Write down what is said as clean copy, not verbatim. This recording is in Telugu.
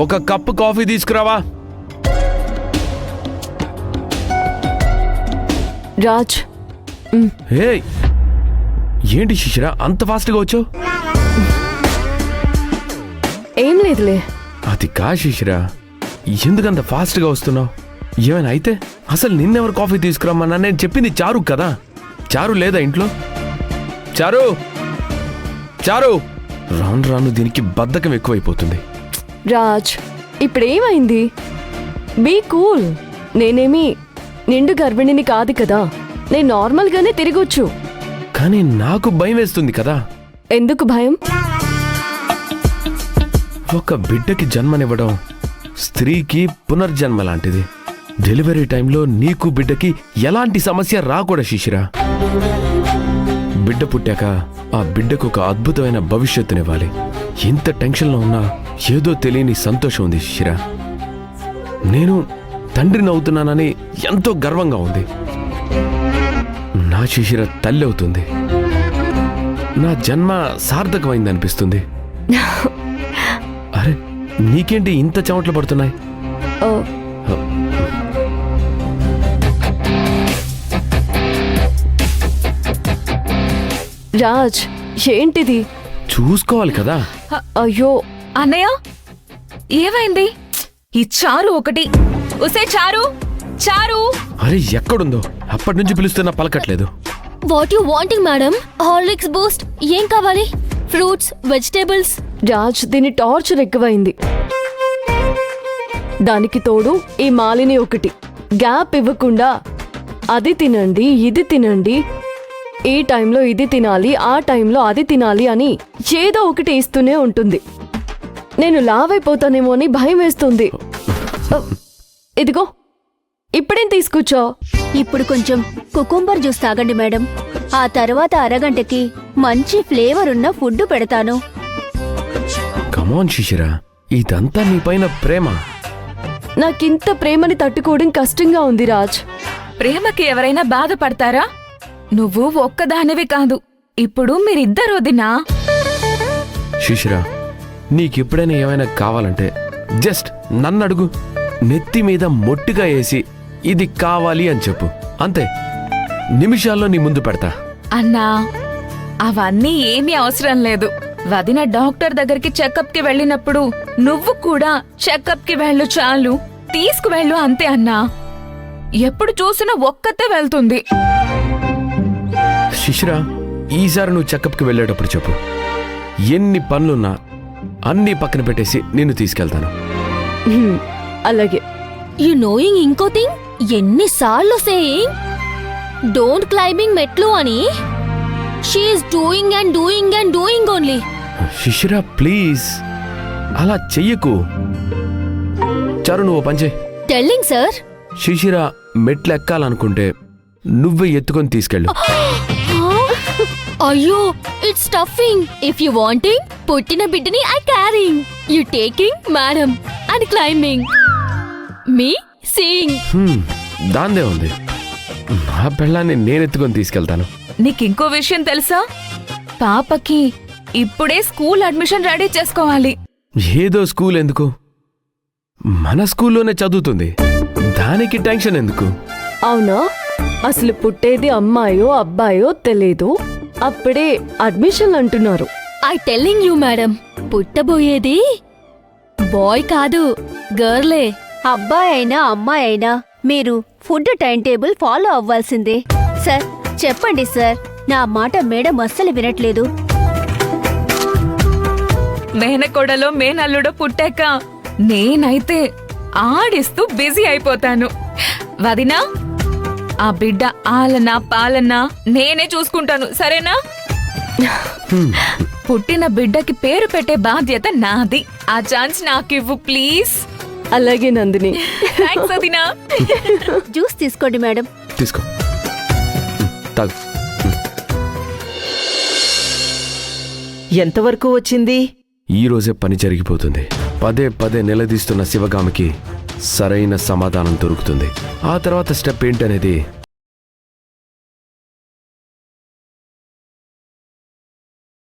ఒక కప్పు కాఫీ తీసుకురావా. రాజ్. హే, ఏంటి శిశిర అంత ఫాస్ట్గా వచ్చావు? ఏం లేదులే. అది కా శిశిర, ఎందుకంత ఫాస్ట్గా వస్తున్నావు? ఏమైనా అయితే? అసలు నిన్నెవరు కాఫీ తీసుకురమ్మన్నా? నేను చెప్పింది చారు కదా. చారు లేదా ఇంట్లో? చారు చారు. రాను రాను దీనికి బద్ధకం ఎక్కువైపోతుంది. రాజ్, ఇప్పుడేమైంది? Be cool. నేనేమి నిండు గర్భిణిని కాదు కదా. నేను నార్మల్గానే తిరగొచ్చు. కానీ నాకు భయం వేస్తుంది కదా. ఎందుకు భయం? ఒక బిడ్డకి జన్మనివ్వడం స్త్రీకి పునర్జన్మ లాంటిది. డెలివరీ టైంలో నీకు బిడ్డకి ఎలాంటి సమస్య రాకూడదు శిశిర. బిడ్డ పుట్టాక ఆ బిడ్డకు ఒక అద్భుతమైన భవిష్యత్తునివ్వాలి. ఎంత టెన్షన్లో ఉన్నా ఏదో తెలియని సంతోషం ఉంది శిశిర. నేను తండ్రిని అవుతున్నానని ఎంతో గర్వంగా ఉంది. నా శిశిర తల్లి అవుతుంది. నా జన్మ సార్థకమైందనిపిస్తుంది. అరే, నీకేంటి ఇంత చెమటలు పడుతున్నాయి? రాజ్, ఏంటిది? చూసుకోవాలి కదా. అయ్యో అన్నయ్య, ఏమైంది? ఈ చారు ఒకటి. ఉసే చారు, చారు. అరే, ఎక్కడుందో? అప్పటి నుంచి పిలుస్తున్నా పలకట్లేదు. What you wanting madam? Horlicks Boost ఏం కావాలి? Fruits, vegetables. రాజ్, దీని టార్చర్ ఎక్కువైంది. దానికి తోడు ఈ మాలిని ఒకటి. గ్యాప్ ఇవ్వకుండా అది తినండి, ఇది తినండి, ఈ టైంలో ఇది తినాలి, ఆ టైంలో అది తినాలి అని ఏదో ఒకటి ఇస్తూనే ఉంటుంది. నేను లావైపోతానేమో అని భయం వేస్తుంది. ఇదిగో, ఇప్పుడేం తీసుకొచ్చా? ఇప్పుడు కొంచెం కుకుంబర్ జ్యూస్ తాగండి మేడం. ఆ తర్వాత అరగంటకి మంచి ఫ్లేవర్ ఉన్న ఫుడ్ పెడతాను. కమాన్ శిశిర, ఇదంతా నీపైన ప్రేమ. నాకింత ప్రేమని తట్టుకోవడం కష్టంగా ఉంది రాజ్. ప్రేమకి ఎవరైనా బాధపడతారా? నువ్వు ఒక్కదానివి కాదు, ఇప్పుడు మీరిద్దరు వదినా. శిశిర, నీకెప్పుడైనా ఏమైనా కావాలంటే జస్ట్ నన్ను అడుగు. నెత్తి మీద మొట్టిగా వేసి ఇది కావాలి అని చెప్పు, అంతే. నిమిషాల్లో నీ ముందు పెడతా. అన్నా, అవన్నీ ఏమీ అవసరం లేదు. వదిన డాక్టర్ దగ్గరికి చెకప్ కి వెళ్ళినప్పుడు నువ్వు కూడా చెకప్ కి వెళ్ళు, చాలు. తీసుకువెళ్ళు, అంతే అన్నా. ఎప్పుడు చూసినా ఒక్కతే వెళ్తుంది. శిశిర, ఈసారి నువ్వు చెకప్కి వెళ్ళేటప్పుడు చెప్పు. ఎన్ని పనులున్నా అన్నీ పక్కన పెట్టేసి నిన్ను తీసుకెళ్తాను. అలాగే. యు నోయింగ్ ఇంకో థింగ్? ఎన్నిసార్లు సేయింగ్ డోంట్ క్లైంబింగ్ మెట్లు అని. She is doing and doing and doing only. Shishira, please అలా చెయ్యకు. చారు, నువ్వు పంచే. Telling sir. శిశిర మెట్లు ఎక్కాలనుకుంటే నువ్వే ఎత్తుకొని తీసుకెళ్ళు. అయ్యో, it's stuffing. If you wanting, పుట్టిన బిడ్డని I carrying. You taking madam and climbing. Me seeing. దాందే ఉంది. నా పెళ్ళాన్ని నేనెత్తుకొని తీసుకెళ్తాను. నీకింకో విషయం తెలుసా? పాపకి ఇప్పుడే స్కూల్ అడ్మిషన్ రెడీ చేసుకోవాలి. ఏదో స్కూల్ ఎందుకు? మన స్కూల్లోనే చదువుతుంది. దానికి టెన్షన్ ఎందుకు? అవునా? అసలు పుట్టేది అమ్మాయో అబ్బాయో తెలీదు, అప్పుడే అడ్మిషన్ అంటున్నారు. ఐ టెల్లింగ్ యూ మేడం, పుట్టబోయేది బాయ్ కాదు, గర్లే. అబ్బాయి అయినా అమ్మాయి అయినా మీరు ఫుడ్ టైం టేబుల్ ఫాలో అవ్వాల్సిందే. సార్ చెప్పండి సార్, నా మాట మేడం అస్సలు వినట్లేదు. మేనకోడలో మేనల్లుడో పుట్టాక నేనైతే ఆడిస్తూ బిజీ అయిపోతాను. వదినా, ఆ బిడ్డ ఆలనా పాలనా నేనే చూసుకుంటాను, సరేనా? పుట్టిన బిడ్డకి పేరు పెట్టే బాధ్యత నాది. ఆ ఛాన్స్ నాకివ్వు ప్లీజ్. అలాగే నందిని. థాంక్స్ వదినా. జ్యూస్ తీసుకోండి మేడం. తీసుకో, తాగు. ఎంతవరకు వచ్చింది? ఈ రోజే పని జరిగిపోతుంది. పదే పదే నిలదీస్తున్న శివగామికి సరైన సమాధానం దొరుకుతుంది. ఆ తర్వాత స్టెప్ ఏంటనేది